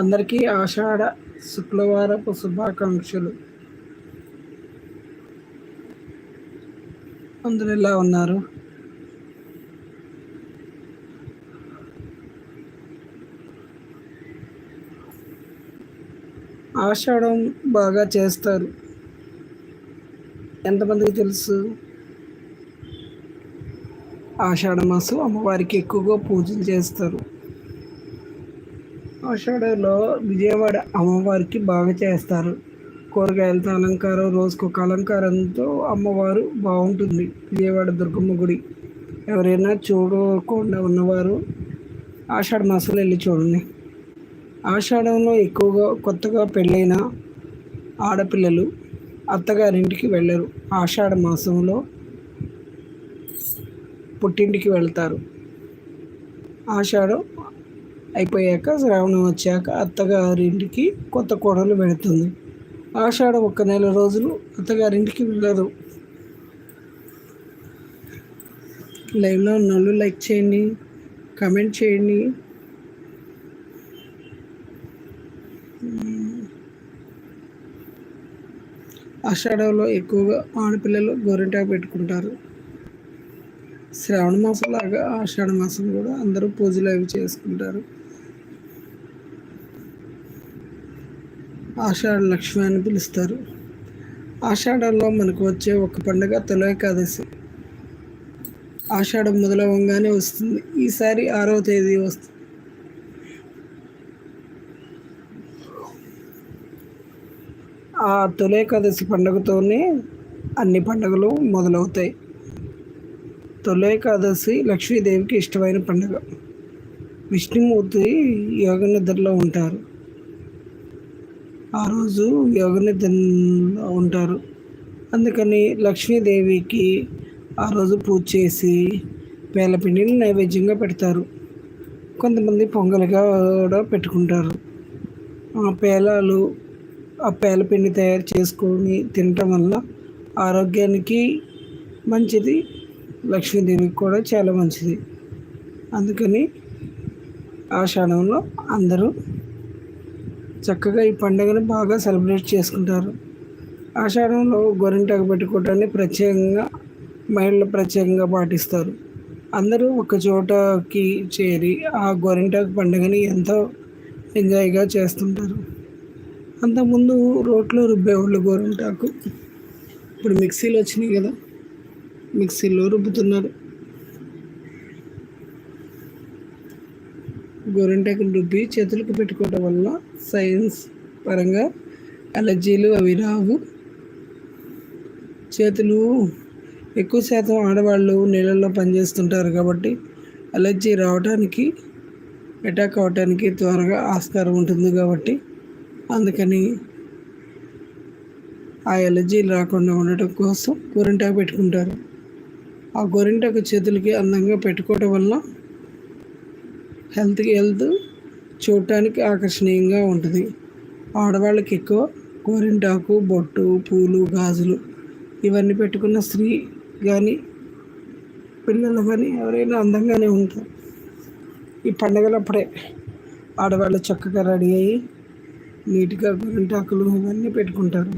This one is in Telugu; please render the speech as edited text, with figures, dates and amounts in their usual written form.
అందరికీ ఆషాఢ శుక్రవారపు శుభాకాంక్షలు. అందరూ ఎలా ఉన్నారు? ఆషాఢం బాగా చేస్తారు. ఎంతమందికి తెలుసు? ఆషాఢ మాసం అమ్మవారికి ఎక్కువగా పూజలు చేస్తారు. ఆషాఢంలో విజయవాడ అమ్మవారికి బాగా చేస్తారు. కూరగాయలతో అలంకారం, రోజుకొక అలంకారంతో అమ్మవారు బాగుంటుంది. విజయవాడ దుర్గమ్మ గుడి ఎవరైనా చూడకుండా ఉన్నవారు ఆషాఢ మాసంలో వెళ్ళి చూడండి. ఆషాఢంలో ఎక్కువగా కొత్తగా పెళ్ళైన ఆడపిల్లలు అత్తగారింటికి వెళ్ళరు. ఆషాఢ మాసంలో పుట్టింటికి వెళ్తారు. ఆషాఢం అయిపోయాక శ్రావణం వచ్చాక అత్తగారింటికి కొత్త కోడలు వెళుతుంది. ఆషాఢం 1 నెల రోజులు అత్తగారింటికి వెళ్ళరు. లైవ్లో ఉన్నోళ్ళు లైక్ చేయండి, కామెంట్ చేయండి. ఆషాఢంలో ఎక్కువగా ఆడపిల్లలు గోరింటాకు పెట్టుకుంటారు. శ్రావణ మాసం లాగా ఆషాఢ మాసం కూడా అందరూ పూజలు అవి చేసుకుంటారు. ఆషాఢ లక్ష్మి అని పిలుస్తారు. ఆషాఢంలో మనకు వచ్చే ఒక పండుగ తొలి ఏకాదశి. ఆషాఢం మొదలవగానే వస్తుంది. ఈసారి 6వ తేదీ వస్తుంది. ఆ తొలి ఏకాదశి పండుగతోనే అన్ని పండుగలు మొదలవుతాయి. తొలి ఏకాదశి లక్ష్మీదేవికి ఇష్టమైన పండుగ. విష్ణుమూర్తి యోగ నిద్రలో ఉంటారు. ఆ రోజు యోగ నిద్రలో ఉంటారు. అందుకని లక్ష్మీదేవికి ఆ రోజు పూజ చేసి పేలపిండిని నైవేద్యంగా పెడతారు. కొంతమంది పొంగలిగా కూడా పెట్టుకుంటారు. ఆ పేలపిండి తయారు చేసుకొని తినటం వల్ల ఆరోగ్యానికి మంచిది, లక్ష్మీదేవికి కూడా చాలా మంచిది. అందుకని ఆషాఢంలో అందరూ చక్కగా ఈ పండుగను బాగా సెలబ్రేట్ చేసుకుంటారు. ఆషాఢంలో గోరింటాకు పెట్టుకోవటాన్ని ప్రత్యేకంగా మహిళలు ప్రత్యేకంగా పాటిస్తారు. అందరూ ఒక చోటకి చేరి ఆ గోరింటాకు పండుగని ఎంతో ఎంజాయ్గా చేస్తుంటారు. అంతకుముందు రోట్లో రుబ్బేవాళ్ళు గోరింటాకు. ఇప్పుడు మిక్సీలు వచ్చినాయి కదా, మిక్సీలో రుబ్బుతున్నారు. గోరింటాకులు రుబ్బి చేతులకు పెట్టుకోవడం వల్ల సైన్స్ పరంగా అలర్జీలు అవి రావు. చేతులు ఎక్కువ శాతం ఆడవాళ్ళు నీళ్ళల్లో పనిచేస్తుంటారు కాబట్టి అలర్జీ రావడానికి, అటాక్ అవడానికి త్వరగా ఆస్కారం ఉంటుంది. కాబట్టి అందుకని ఆ ఎలర్జీలు రాకుండా ఉండటం కోసం గోరింటాకు పెట్టుకుంటారు. ఆ గోరింటాకు చేతులకి అందంగా పెట్టుకోవడం వల్ల హెల్త్ చూడటానికి ఆకర్షణీయంగా ఉంటుంది. ఆడవాళ్ళకి ఎక్కువ గోరింటాకు, బొట్టు, పూలు, గాజులు ఇవన్నీ పెట్టుకున్న స్త్రీ కానీ పిల్లలు కానీ ఎవరైనా అందంగానే ఉంటారు. ఈ పండుగలప్పుడే ఆడవాళ్ళు చక్కగా రెడీ అయ్యి నీట్గా గోరింటాకులు ఇవన్నీ పెట్టుకుంటారు.